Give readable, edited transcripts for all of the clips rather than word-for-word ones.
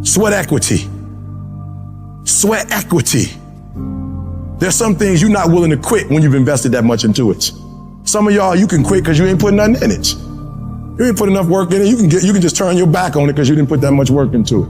Sweat equity. Sweat equity. There's some things you're not willing to quit when you've invested that much into it. Some of y'all, you can quit because you ain't putting nothing in it. You ain't put enough work in it. You can just turn your back on it because you didn't put that much work into it.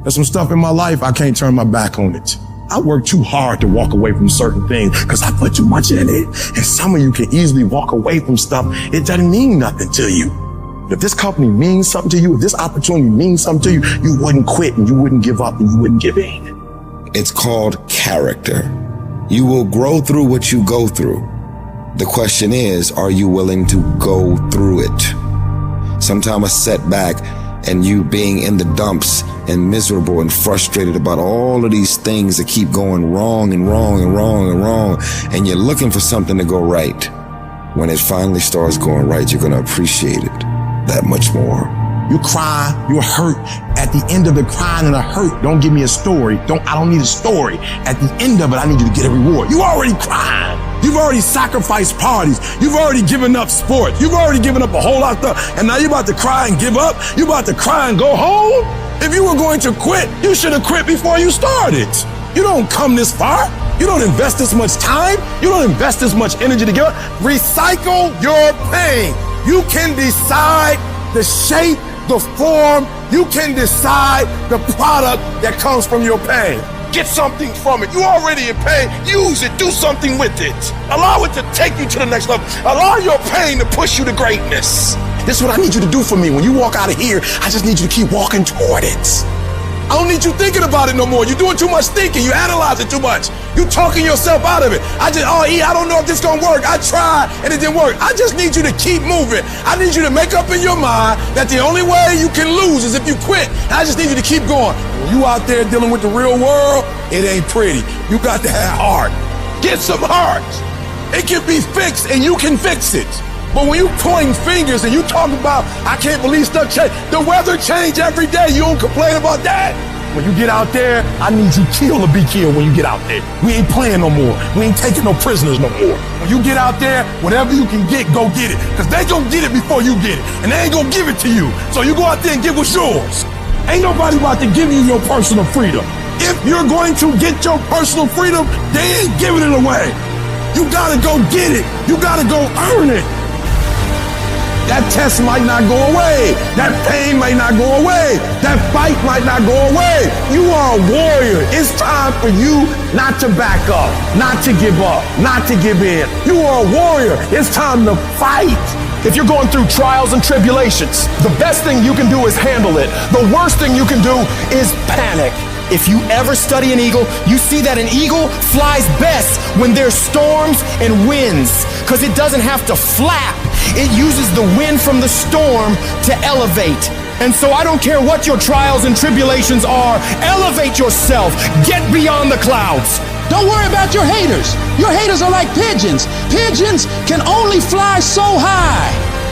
There's some stuff in my life, I can't turn my back on it. I work too hard to walk away from certain things because I put too much in it. And some of you can easily walk away from stuff. It doesn't mean nothing to you. If this company means something to you, if this opportunity means something to you, you wouldn't quit and you wouldn't give up and you wouldn't give in. It's called character. You will grow through what you go through. The question is, are you willing to go through it? Sometimes a setback and you being in the dumps and miserable and frustrated about all of these things that keep going wrong and wrong and wrong and wrong, and you're looking for something to go right. When it finally starts going right, you're going to appreciate it that much more. You cry, you're hurt. At the end of the crying and the hurt, don't give me a story. I don't need a story. At the end of it, I need you to get a reward. You already cried. You've already sacrificed parties. You've already given up sports. You've already given up a whole lot of stuff. And now you're about to cry and give up. You're about to cry and go home. If you were going to quit, you should have quit before you started. You don't come this far. You don't invest this much time. You don't invest this much energy to give up. Recycle your pain. You can decide the shape, the form. You can decide the product that comes from your pain. Get something from it. You already in pain. Use it. Do something with it. Allow it to take you to the next level. Allow your pain to push you to greatness. This is what I need you to do for me. When you walk out of here, I just need you to keep walking toward it. I don't need you thinking about it no more. You're doing too much thinking. You analyze it too much. You talking yourself out of it. I don't know if this gonna work. I tried and it didn't work. I just need you to keep moving. I need you to make up in your mind that the only way you can lose is if you quit. And I just need you to keep going. When you out there dealing with the real world, it ain't pretty. You got to have heart. Get some heart. It can be fixed and you can fix it. But when you pointing fingers and you talk about, I can't believe stuff change. The weather change every day. You don't complain about that. When you get out there, I need you kill or be killed when you get out there. We ain't playing no more. We ain't taking no prisoners no more. When you get out there, whatever you can get, go get it. Because they gonna get it before you get it. And they ain't gonna give it to you. So you go out there and get what's yours. Ain't nobody about to give you your personal freedom. If you're going to get your personal freedom, they ain't giving it away. You gotta go get it. You gotta go earn it. That test might not go away. That pain might not go away. That fight might not go away. You are a warrior. It's time for you not to back up, not to give up, not to give in. You are a warrior. It's time to fight. If you're going through trials and tribulations, the best thing you can do is handle it. The worst thing you can do is panic. If you ever study an eagle, you see that an eagle flies best when there's storms and winds, because it doesn't have to flap. It uses the wind from the storm to elevate. And so I don't care what your trials and tribulations are, elevate yourself, get beyond the clouds. Don't worry about your haters. Your haters are like pigeons. Pigeons can only fly so high.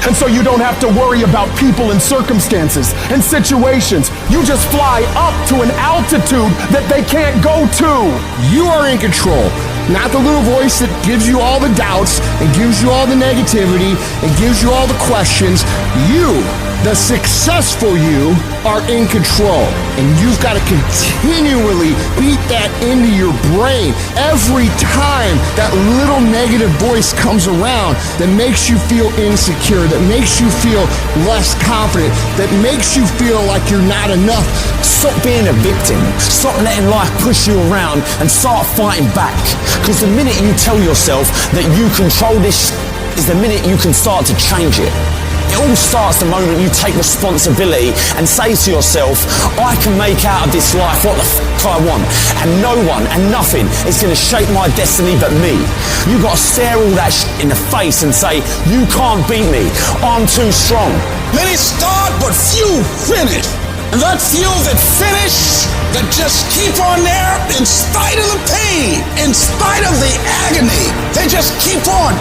And so you don't have to worry about people and circumstances and situations. You just fly up to an altitude that they can't go to. You are in control. Not the little voice that gives you all the doubts and gives you all the negativity and gives you all the questions. You, the successful you, are in control. And you've got to continually beat that into your brain every time that little negative voice comes around that makes you feel insecure, that makes you feel less confident, that makes you feel like you're not enough. Stop being a victim. Stop letting life push you around and start fighting back. Because the minute you tell yourself that you control this is the minute you can start to change it. It all starts the moment you take responsibility and say to yourself, I can make out of this life what the I want, and no one and nothing is going to shape my destiny but me. You've got to stare all that in the face and say, you can't beat me, I'm too strong. Many start, but few finish. And that few that finish, that just keep on there in spite of the pain, in spite of the agony, they just keep on.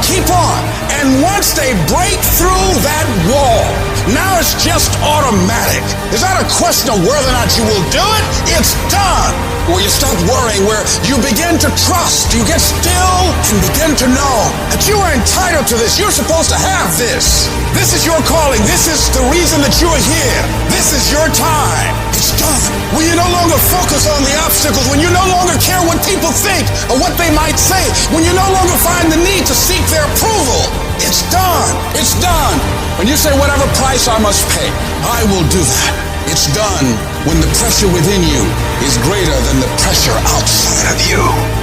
And once they break through that wall, now it's just automatic. It's not a question of whether or not you will do it, it's done. Where you stop worrying, where you begin to trust, you get still and begin to know that you are entitled to this. You're supposed to have this. This is your calling. This is the reason that you're here. This is your time. It's done. when you no longer focus on the obstacles, when you no longer care what people think or what they might say, when you no longer find the need to seek their approval, it's done. It's done. When you say whatever price I must pay, I will do that. It's done when the pressure within you is greater than the pressure outside of you.